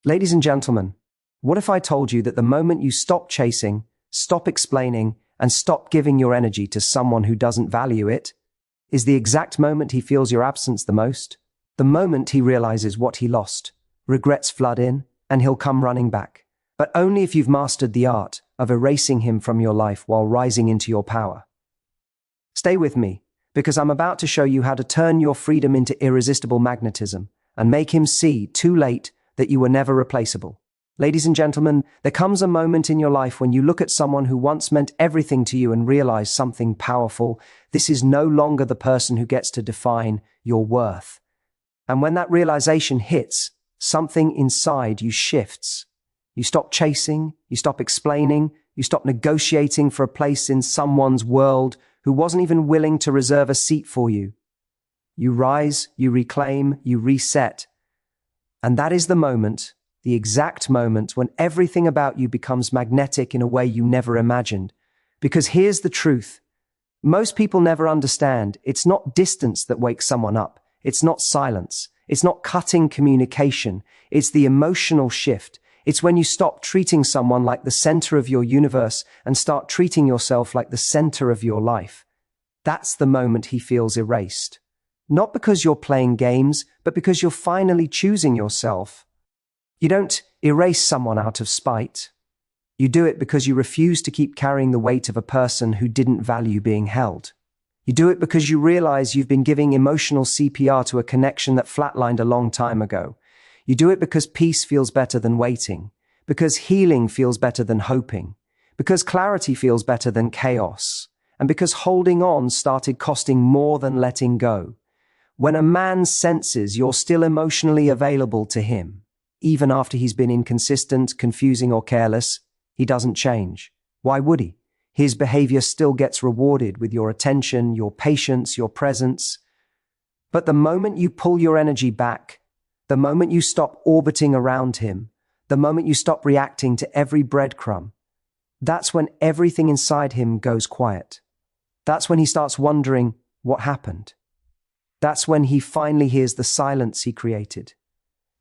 Ladies and gentlemen, what if I told you that the moment you stop chasing, stop explaining, and stop giving your energy to someone who doesn't value it, is the exact moment he feels your absence the most? The moment he realizes what he lost, regrets flood in, and he'll come running back. But only if you've mastered the art of erasing him from your life while rising into your power. Stay with me, because I'm about to show you how to turn your freedom into irresistible magnetism and make him see, too late, that you were never replaceable. Ladies and gentlemen, there comes a moment in your life when you look at someone who once meant everything to you and realize something powerful. This is no longer the person who gets to define your worth. And when that realization hits, something inside you shifts. You stop chasing, you stop explaining, you stop negotiating for a place in someone's world who wasn't even willing to reserve a seat for you. You rise, you reclaim, you reset. And that is the moment, the exact moment when everything about you becomes magnetic in a way you never imagined. Because here's the truth. Most people never understand. It's not distance that wakes someone up. It's not silence. It's not cutting communication. It's the emotional shift. It's when you stop treating someone like the center of your universe and start treating yourself like the center of your life. That's the moment he feels erased. Not because you're playing games, but because you're finally choosing yourself. You don't erase someone out of spite. You do it because you refuse to keep carrying the weight of a person who didn't value being held. You do it because you realize you've been giving emotional CPR to a connection that flatlined a long time ago. You do it because peace feels better than waiting, because healing feels better than hoping, because clarity feels better than chaos, and because holding on started costing more than letting go. When a man senses you're still emotionally available to him, even after he's been inconsistent, confusing, or careless, he doesn't change. Why would he? His behavior still gets rewarded with your attention, your patience, your presence. But the moment you pull your energy back, the moment you stop orbiting around him, the moment you stop reacting to every breadcrumb, that's when everything inside him goes quiet. That's when he starts wondering what happened. That's when he finally hears the silence he created.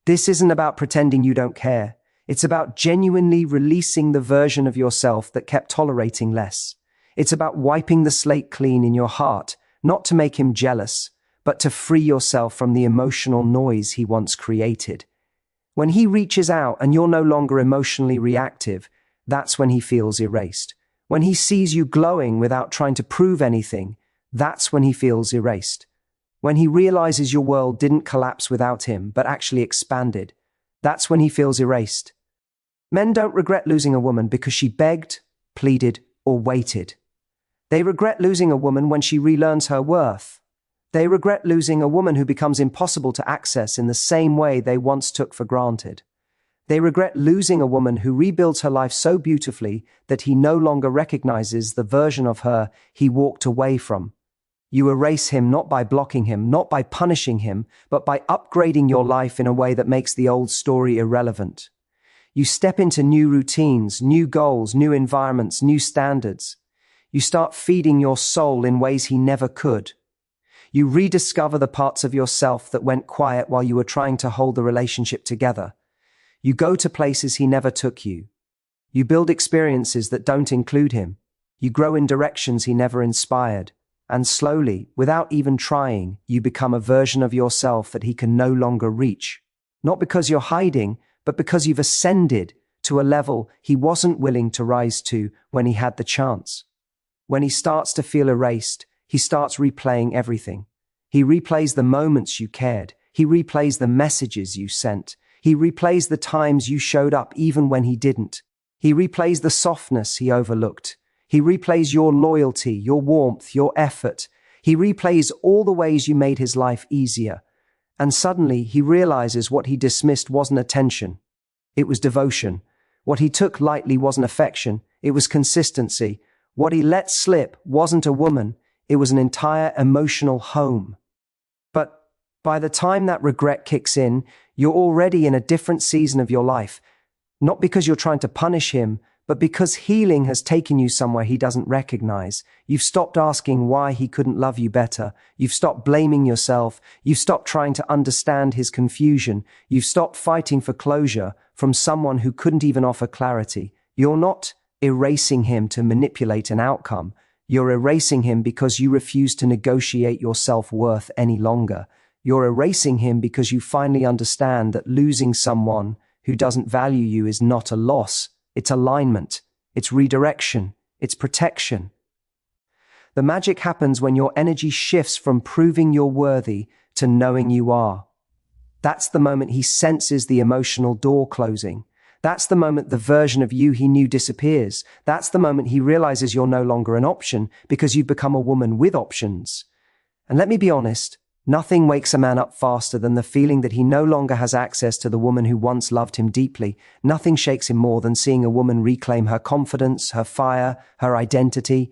This isn't about pretending you don't care. It's about genuinely releasing the version of yourself that kept tolerating less. It's about wiping the slate clean in your heart, not to make him jealous, but to free yourself from the emotional noise he once created. When he reaches out and you're no longer emotionally reactive, that's when he feels erased. When he sees you glowing without trying to prove anything, that's when he feels erased. When he realizes your world didn't collapse without him, but actually expanded, that's when he feels erased. Men don't regret losing a woman because she begged, pleaded, or waited. They regret losing a woman when she relearns her worth. They regret losing a woman who becomes impossible to access in the same way they once took for granted. They regret losing a woman who rebuilds her life so beautifully that he no longer recognizes the version of her he walked away from. You erase him not by blocking him, not by punishing him, but by upgrading your life in a way that makes the old story irrelevant. You step into new routines, new goals, new environments, new standards. You start feeding your soul in ways he never could. You rediscover the parts of yourself that went quiet while you were trying to hold the relationship together. You go to places he never took you. You build experiences that don't include him. You grow in directions he never inspired. And slowly, without even trying, you become a version of yourself that he can no longer reach. Not because you're hiding, but because you've ascended to a level he wasn't willing to rise to when he had the chance. When he starts to feel erased, he starts replaying everything. He replays the moments you cared. He replays the messages you sent. He replays the times you showed up even when he didn't. He replays the softness he overlooked. He replays your loyalty, your warmth, your effort. He replays all the ways you made his life easier. And suddenly he realizes what he dismissed wasn't attention. It was devotion. What he took lightly wasn't affection. It was consistency. What he let slip wasn't a woman. It was an entire emotional home. But by the time that regret kicks in, you're already in a different season of your life. Not because you're trying to punish him, but because healing has taken you somewhere he doesn't recognize. You've stopped asking why he couldn't love you better. You've stopped blaming yourself. You've stopped trying to understand his confusion. You've stopped fighting for closure from someone who couldn't even offer clarity. You're not erasing him to manipulate an outcome. You're erasing him because you refuse to negotiate your self-worth any longer. You're erasing him because you finally understand that losing someone who doesn't value you is not a loss. It's alignment. It's redirection. It's protection. The magic happens when your energy shifts from proving you're worthy to knowing you are. That's the moment he senses the emotional door closing. That's the moment the version of you he knew disappears. That's the moment he realizes you're no longer an option because you've become a woman with options. And let me be honest, nothing wakes a man up faster than the feeling that he no longer has access to the woman who once loved him deeply. Nothing shakes him more than seeing a woman reclaim her confidence, her fire, her identity.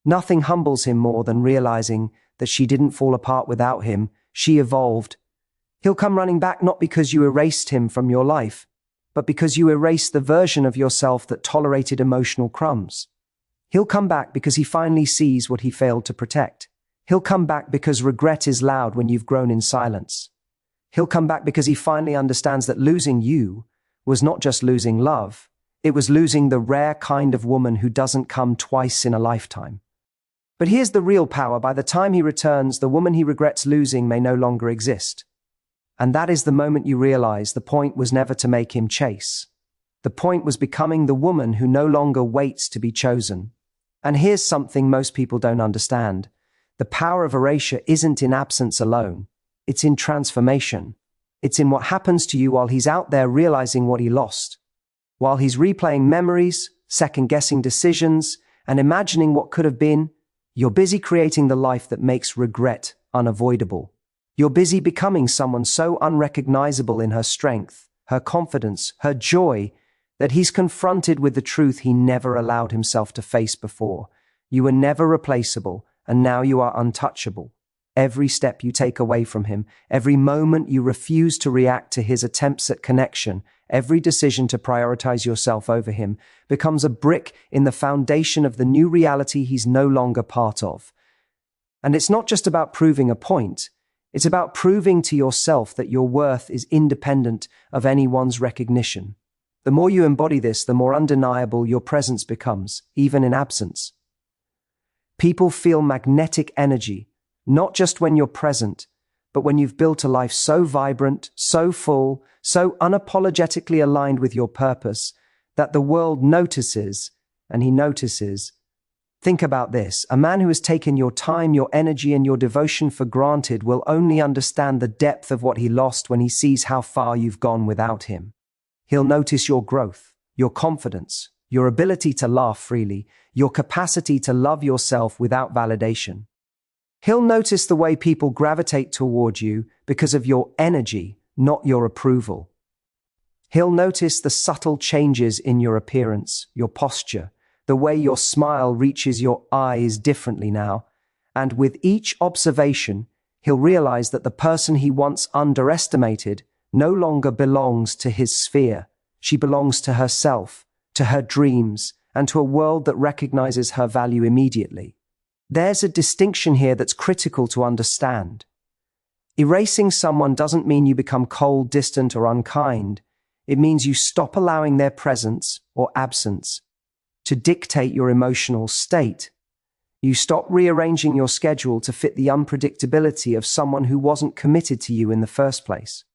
Nothing humbles him more than realizing that she didn't fall apart without him. She evolved. He'll come running back not because you erased him from your life, but because you erased the version of yourself that tolerated emotional crumbs. He'll come back because he finally sees what he failed to protect. He'll come back because regret is loud when you've grown in silence. He'll come back because he finally understands that losing you was not just losing love, it was losing the rare kind of woman who doesn't come twice in a lifetime. But here's the real power. By the time he returns, the woman he regrets losing may no longer exist. And that is the moment you realize the point was never to make him chase. The point was becoming the woman who no longer waits to be chosen. And here's something most people don't understand. The power of erasure isn't in absence alone. It's in transformation. It's in what happens to you while he's out there realizing what he lost. While he's replaying memories, second-guessing decisions, and imagining what could have been, you're busy creating the life that makes regret unavoidable. You're busy becoming someone so unrecognizable in her strength, her confidence, her joy, that he's confronted with the truth he never allowed himself to face before. You were never replaceable, and now you are untouchable. Every step you take away from him, every moment you refuse to react to his attempts at connection, every decision to prioritize yourself over him becomes a brick in the foundation of the new reality he's no longer part of. And it's not just about proving a point. It's about proving to yourself that your worth is independent of anyone's recognition. The more you embody this, the more undeniable your presence becomes, even in absence. People feel magnetic energy, not just when you're present, but when you've built a life so vibrant, so full, so unapologetically aligned with your purpose, that the world notices, and he notices. Think about this. A man who has taken your time, your energy, and your devotion for granted will only understand the depth of what he lost when he sees how far you've gone without him. He'll notice your growth, your confidence, your ability to laugh freely, your capacity to love yourself without validation. He'll notice the way people gravitate toward you because of your energy, not your approval. He'll notice the subtle changes in your appearance, your posture, the way your smile reaches your eyes differently now. And with each observation, he'll realize that the person he once underestimated no longer belongs to his sphere. She belongs to herself, to her dreams, and to a world that recognizes her value immediately. There's a distinction here that's critical to understand. Erasing someone doesn't mean you become cold, distant, or unkind. It means you stop allowing their presence or absence to dictate your emotional state. You stop rearranging your schedule to fit the unpredictability of someone who wasn't committed to you in the first place.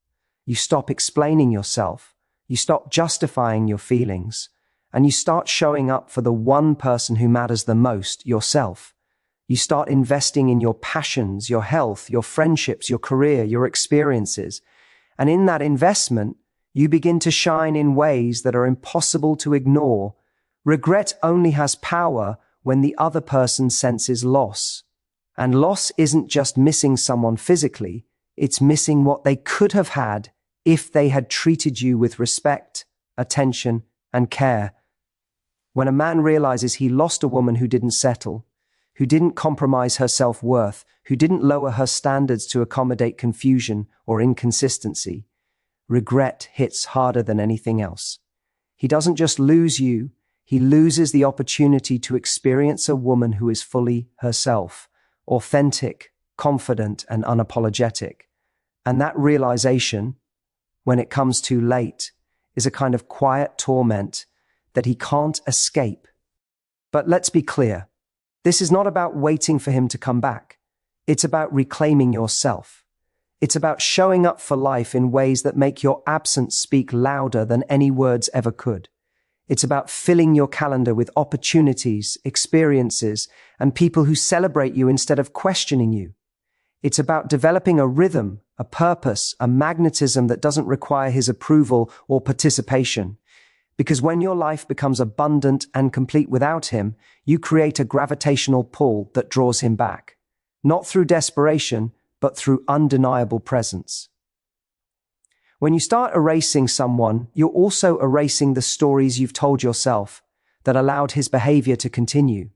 You stop explaining yourself. You stop justifying your feelings. And you start showing up for the one person who matters the most, yourself. You start investing in your passions, your health, your friendships, your career, your experiences. And in that investment, you begin to shine in ways that are impossible to ignore. Regret only has power when the other person senses loss. And loss isn't just missing someone physically, it's missing what they could have had if they had treated you with respect, attention, and care. When a man realizes he lost a woman who didn't settle, who didn't compromise her self-worth, who didn't lower her standards to accommodate confusion or inconsistency, regret hits harder than anything else. He doesn't just lose you, he loses the opportunity to experience a woman who is fully herself, authentic, confident, and unapologetic. And that realization, when it comes too late, is a kind of quiet torment that he can't escape. But let's be clear, this is not about waiting for him to come back. It's about reclaiming yourself. It's about showing up for life in ways that make your absence speak louder than any words ever could. It's about filling your calendar with opportunities, experiences, and people who celebrate you instead of questioning you. It's about developing a rhythm, a purpose, a magnetism that doesn't require his approval or participation. Because when your life becomes abundant and complete without him, you create a gravitational pull that draws him back. Not through desperation, but through undeniable presence. When you start erasing someone, you're also erasing the stories you've told yourself that allowed his behavior to continue.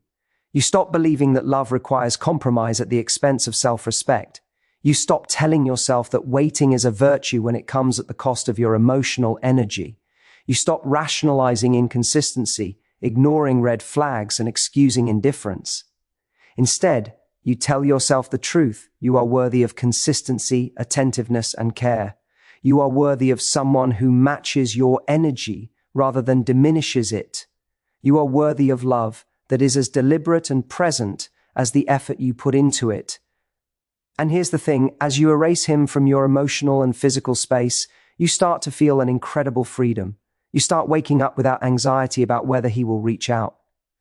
You stop believing that love requires compromise at the expense of self-respect. You stop telling yourself that waiting is a virtue when it comes at the cost of your emotional energy. You stop rationalizing inconsistency, ignoring red flags, and excusing indifference. Instead, you tell yourself the truth. You are worthy of consistency, attentiveness, and care. You are worthy of someone who matches your energy rather than diminishes it. You are worthy of love that is as deliberate and present as the effort you put into it. And here's the thing, as you erase him from your emotional and physical space, you start to feel an incredible freedom. You start waking up without anxiety about whether he will reach out.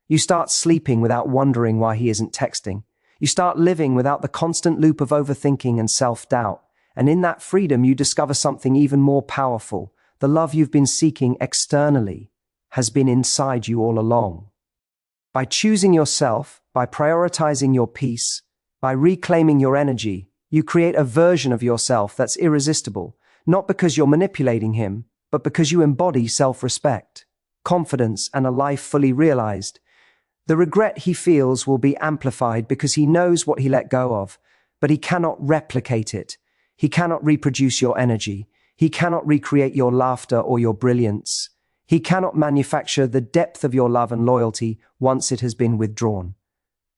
You start sleeping without wondering why he isn't texting. You start living without the constant loop of overthinking and self-doubt. And in that freedom, you discover something even more powerful. The love you've been seeking externally has been inside you all along. By choosing yourself, by prioritizing your peace, by reclaiming your energy, you create a version of yourself that's irresistible, not because you're manipulating him, but because you embody self-respect, confidence, and a life fully realized. The regret he feels will be amplified because he knows what he let go of, but he cannot replicate it. He cannot reproduce your energy. He cannot recreate your laughter or your brilliance. He cannot manufacture the depth of your love and loyalty once it has been withdrawn.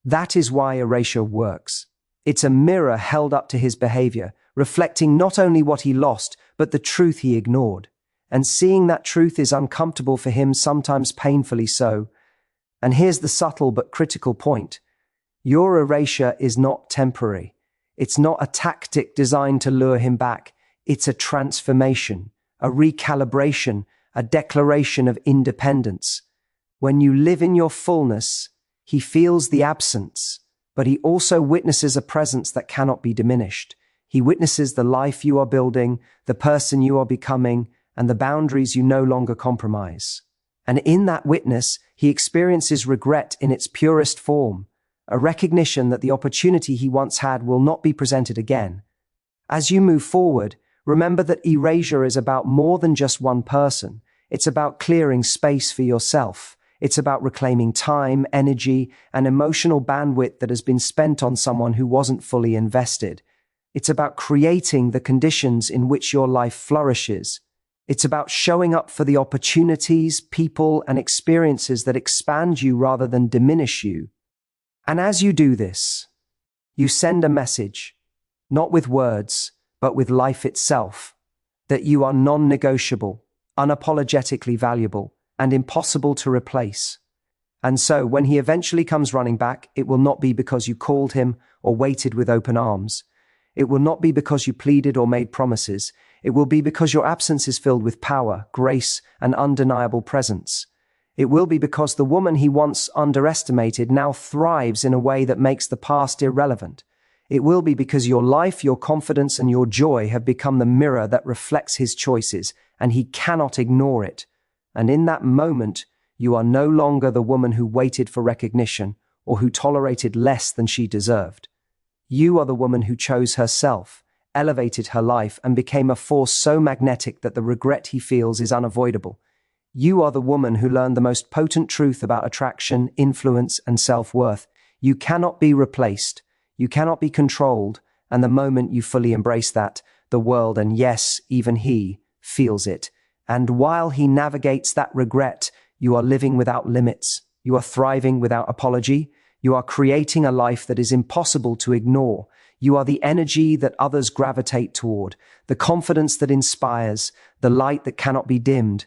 That is why erasure works. It's a mirror held up to his behavior, reflecting not only what he lost, but the truth he ignored. And seeing that truth is uncomfortable for him, sometimes painfully so. And here's the subtle but critical point. Your erasure is not temporary. It's not a tactic designed to lure him back. It's a transformation, a recalibration, a declaration of independence. When you live in your fullness, he feels the absence, but he also witnesses a presence that cannot be diminished. He witnesses the life you are building, the person you are becoming, and the boundaries you no longer compromise. And in that witness, he experiences regret in its purest form, a recognition that the opportunity he once had will not be presented again. As you move forward, remember that erasure is about more than just one person. It's about clearing space for yourself. It's about reclaiming time, energy, and emotional bandwidth that has been spent on someone who wasn't fully invested. It's about creating the conditions in which your life flourishes. It's about showing up for the opportunities, people, and experiences that expand you rather than diminish you. And as you do this, you send a message, not with words, but with life itself, that you are non-negotiable, unapologetically valuable, and impossible to replace. And so, when he eventually comes running back, it will not be because you called him or waited with open arms. It will not be because you pleaded or made promises. It will be because your absence is filled with power, grace, and undeniable presence. It will be because the woman he once underestimated now thrives in a way that makes the past irrelevant. It will be because your life, your confidence, and your joy have become the mirror that reflects his choices, and he cannot ignore it. And in that moment, you are no longer the woman who waited for recognition or who tolerated less than she deserved. You are the woman who chose herself, elevated her life, and became a force so magnetic that the regret he feels is unavoidable. You are the woman who learned the most potent truth about attraction, influence, and self-worth. You cannot be replaced. You cannot be controlled. And the moment you fully embrace that, the world, and yes, even he, feels it. And while he navigates that regret, You are living without limits. You are thriving without apology. You are creating a life that is impossible to ignore. You are the energy that others gravitate toward, the confidence that inspires, the light that cannot be dimmed.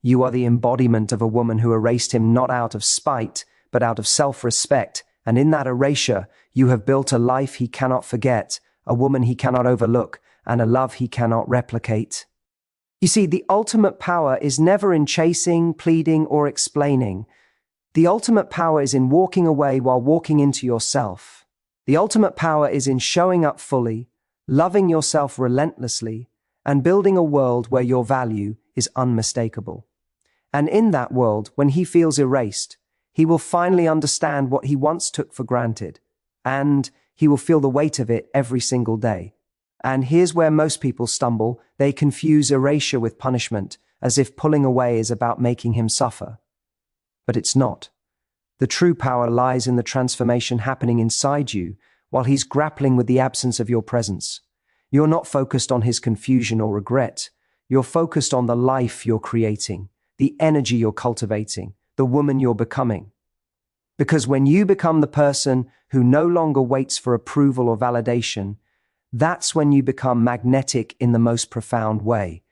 You are the embodiment of a woman who erased him not out of spite, but out of self-respect, and in that erasure, you have built a life he cannot forget, a woman he cannot overlook, and a love he cannot replicate. You see, the ultimate power is never in chasing, pleading, or explaining. The ultimate power is in walking away while walking into yourself. The ultimate power is in showing up fully, loving yourself relentlessly, and building a world where your value is unmistakable. And in that world, when he feels erased, he will finally understand what he once took for granted, and he will feel the weight of it every single day. And here's where most people stumble. They confuse erasure with punishment, as if pulling away is about making him suffer. But it's not. The true power lies in the transformation happening inside you while he's grappling with the absence of your presence. You're not focused on his confusion or regret. You're focused on the life you're creating, the energy you're cultivating, the woman you're becoming. Because when you become the person who no longer waits for approval or validation, that's when you become magnetic in the most profound way.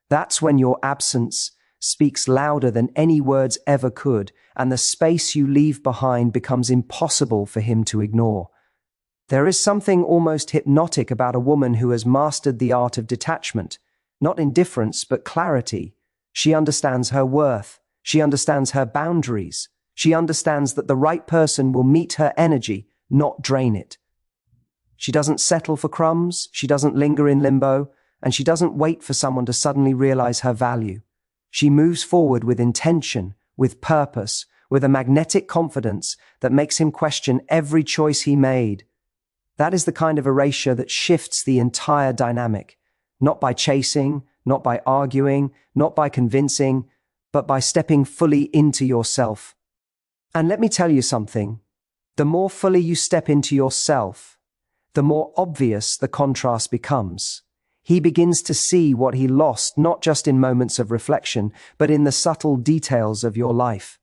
That's when your absence speaks louder than any words ever could, and the space you leave behind becomes impossible for him to ignore. There is something almost hypnotic about a woman who has mastered the art of detachment, not indifference, but clarity. She understands her worth. She understands her boundaries. She understands that the right person will meet her energy, not drain it. She doesn't settle for crumbs, she doesn't linger in limbo, and she doesn't wait for someone to suddenly realize her value. She moves forward with intention, with purpose, with a magnetic confidence that makes him question every choice he made. That is the kind of erasure that shifts the entire dynamic, not by chasing, not by arguing, not by convincing, but by stepping fully into yourself. And let me tell you something, the more fully you step into yourself, the more obvious the contrast becomes. He begins to see what he lost, not just in moments of reflection, but in the subtle details of your life.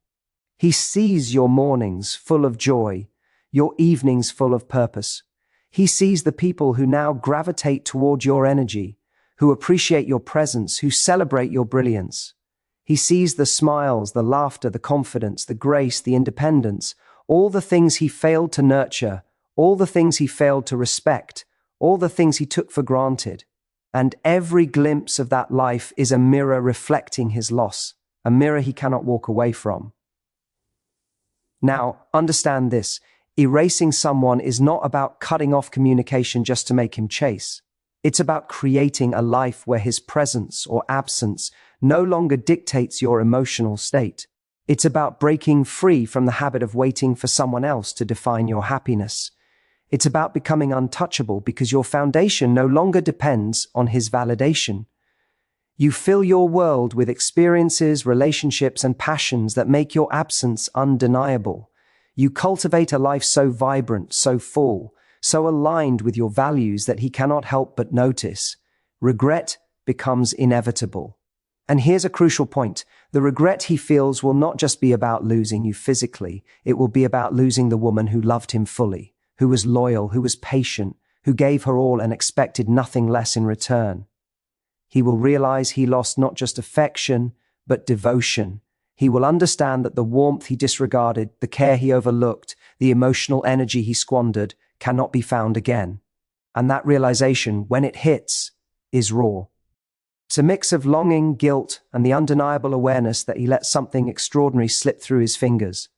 He sees your mornings full of joy, your evenings full of purpose. He sees the people who now gravitate toward your energy, who appreciate your presence, who celebrate your brilliance. He sees the smiles, the laughter, the confidence, the grace, the independence, all the things he failed to nurture, all the things he failed to respect, all the things he took for granted. And every glimpse of that life is a mirror reflecting his loss, a mirror he cannot walk away from. Now, understand this. Erasing someone is not about cutting off communication just to make him chase. It's about creating a life where his presence or absence no longer dictates your emotional state. It's about breaking free from the habit of waiting for someone else to define your happiness. It's about becoming untouchable because your foundation no longer depends on his validation. You fill your world with experiences, relationships, and passions that make your absence undeniable. You cultivate a life so vibrant, so full, so aligned with your values that he cannot help but notice. Regret becomes inevitable. And here's a crucial point. The regret he feels will not just be about losing you physically. It will be about losing the woman who loved him fully, who was loyal, who was patient, who gave her all and expected nothing less in return. He will realize he lost not just affection, but devotion. He will understand that the warmth he disregarded, the care he overlooked, the emotional energy he squandered cannot be found again. And that realization, when it hits, is raw. It's a mix of longing, guilt, and the undeniable awareness that he let something extraordinary slip through his fingers.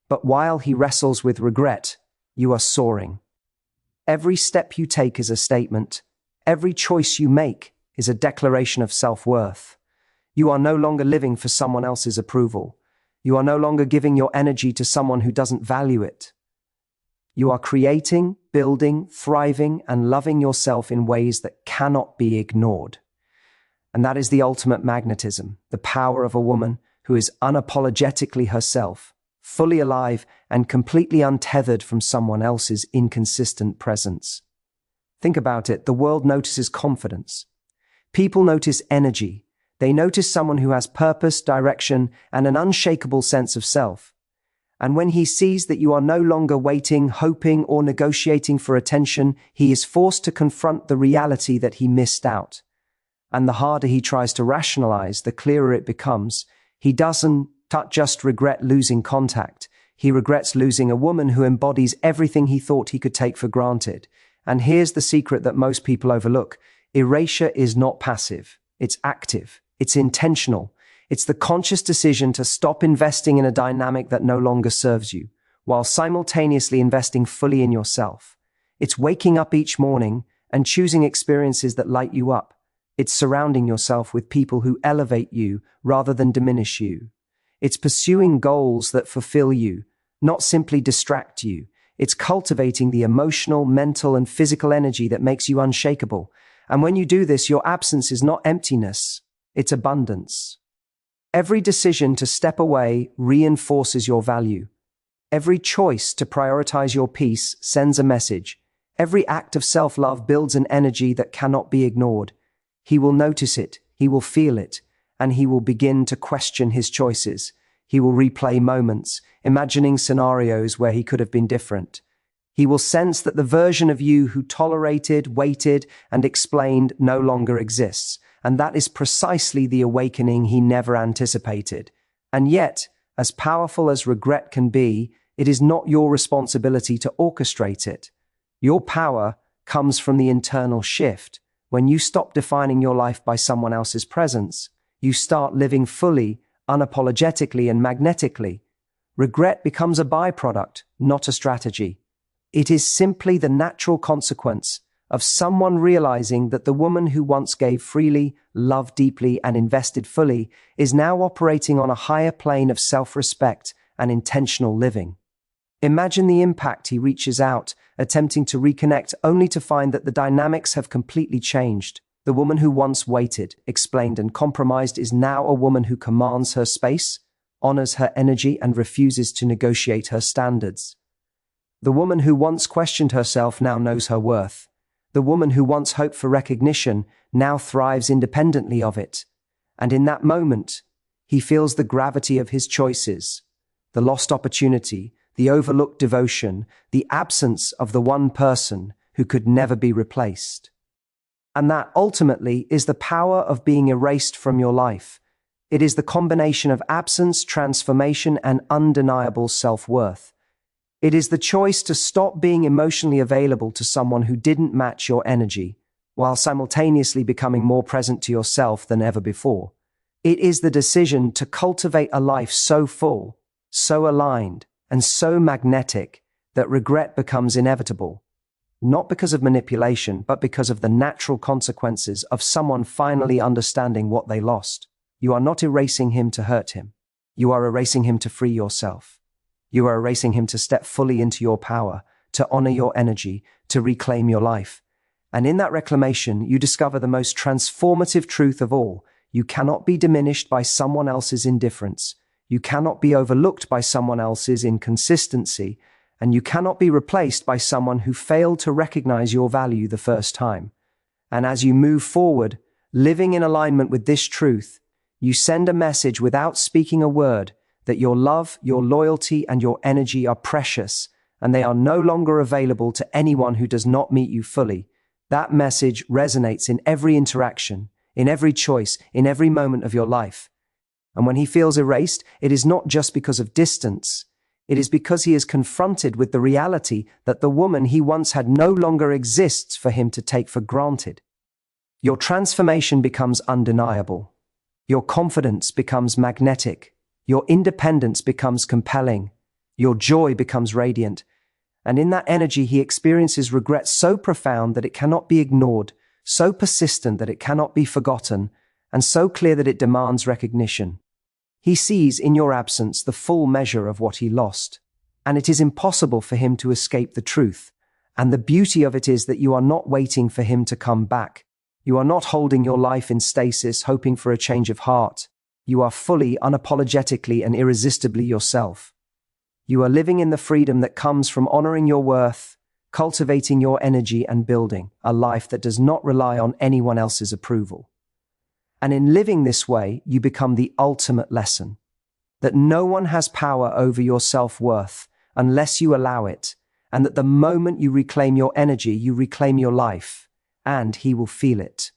But while he wrestles with regret, you are soaring. Every step you take is a statement. Every choice you make is a declaration of self-worth. You are no longer living for someone else's approval. You are no longer giving your energy to someone who doesn't value it. You are creating, building, thriving, and loving yourself in ways that cannot be ignored. And that is the ultimate magnetism, the power of a woman who is unapologetically herself, fully alive and completely untethered from someone else's inconsistent presence. Think about it. The world notices confidence. People notice energy. They notice someone who has purpose, direction, and an unshakable sense of self. And when he sees that you are no longer waiting, hoping, or negotiating for attention, he is forced to confront the reality that he missed out. And the harder he tries to rationalize, the clearer it becomes. He doesn't just regret losing contact. He regrets losing a woman who embodies everything he thought he could take for granted. And here's the secret that most people overlook. Erasure is not passive. It's active. It's intentional. It's the conscious decision to stop investing in a dynamic that no longer serves you, while simultaneously investing fully in yourself. It's waking up each morning and choosing experiences that light you up. It's surrounding yourself with people who elevate you rather than diminish you. It's pursuing goals that fulfill you, not simply distract you. It's cultivating the emotional, mental, and physical energy that makes you unshakable. And when you do this, your absence is not emptiness, it's abundance. Every decision to step away reinforces your value. Every choice to prioritize your peace sends a message. Every act of self-love builds an energy that cannot be ignored. He will notice it, he will feel it, and he will begin to question his choices. He will replay moments, imagining scenarios where he could have been different. He will sense that the version of you who tolerated, waited, and explained no longer exists, and that is precisely the awakening he never anticipated. And yet, as powerful as regret can be, it is not your responsibility to orchestrate it. Your power comes from the internal shift. When you stop defining your life by someone else's presence, you start living fully, unapologetically, and magnetically. Regret becomes a byproduct, not a strategy. It is simply the natural consequence of someone realizing that the woman who once gave freely, loved deeply, and invested fully is now operating on a higher plane of self-respect and intentional living. Imagine the impact. He reaches out, attempting to reconnect, only to find that the dynamics have completely changed. The woman who once waited, explained, and compromised is now a woman who commands her space, honors her energy, and refuses to negotiate her standards. The woman who once questioned herself now knows her worth. The woman who once hoped for recognition now thrives independently of it. And in that moment, he feels the gravity of his choices, the lost opportunity, the overlooked devotion, the absence of the one person who could never be replaced. And that ultimately is the power of being erased from your life. It is the combination of absence, transformation, and undeniable self-worth. It is the choice to stop being emotionally available to someone who didn't match your energy, while simultaneously becoming more present to yourself than ever before. It is the decision to cultivate a life so full, so aligned, and so magnetic that regret becomes inevitable. Not because of manipulation, but because of the natural consequences of someone finally understanding what they lost. You are not erasing him to hurt him. You are erasing him to free yourself. You are erasing him to step fully into your power, to honor your energy, to reclaim your life. And in that reclamation, you discover the most transformative truth of all. You cannot be diminished by someone else's indifference. You cannot be overlooked by someone else's inconsistency. And you cannot be replaced by someone who failed to recognize your value the first time. And as you move forward, living in alignment with this truth, you send a message without speaking a word that your love, your loyalty, and your energy are precious, and they are no longer available to anyone who does not meet you fully. That message resonates in every interaction, in every choice, in every moment of your life. And when he feels erased, it is not just because of distance. It is because he is confronted with the reality that the woman he once had no longer exists for him to take for granted. Your transformation becomes undeniable. Your confidence becomes magnetic. Your independence becomes compelling. Your joy becomes radiant. And in that energy, he experiences regret so profound that it cannot be ignored, so persistent that it cannot be forgotten, and so clear that it demands recognition. He sees in your absence the full measure of what he lost, and it is impossible for him to escape the truth. And the beauty of it is that you are not waiting for him to come back. You are not holding your life in stasis, hoping for a change of heart. You are fully, unapologetically, and irresistibly yourself. You are living in the freedom that comes from honoring your worth, cultivating your energy, and building a life that does not rely on anyone else's approval. And in living this way, you become the ultimate lesson. That no one has power over your self-worth unless you allow it, and that the moment you reclaim your energy, you reclaim your life, and he will feel it.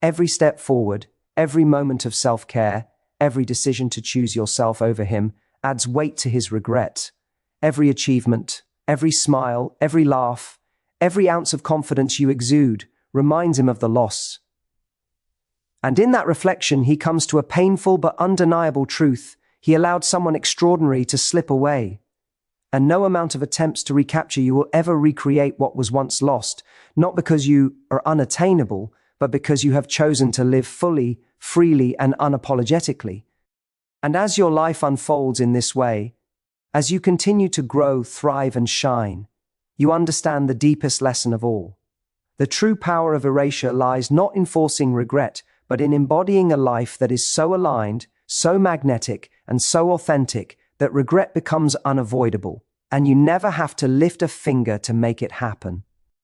Every step forward, every moment of self-care, every decision to choose yourself over him adds weight to his regret. Every achievement, every smile, every laugh, every ounce of confidence you exude reminds him of the loss. And in that reflection, he comes to a painful but undeniable truth. He allowed someone extraordinary to slip away. And no amount of attempts to recapture you will ever recreate what was once lost, not because you are unattainable, but because you have chosen to live fully, freely, and unapologetically. And as your life unfolds in this way, as you continue to grow, thrive, and shine, you understand the deepest lesson of all. The true power of erasure lies not in forcing regret, but in embodying a life that is so aligned, so magnetic, and so authentic that regret becomes unavoidable, and you never have to lift a finger to make it happen.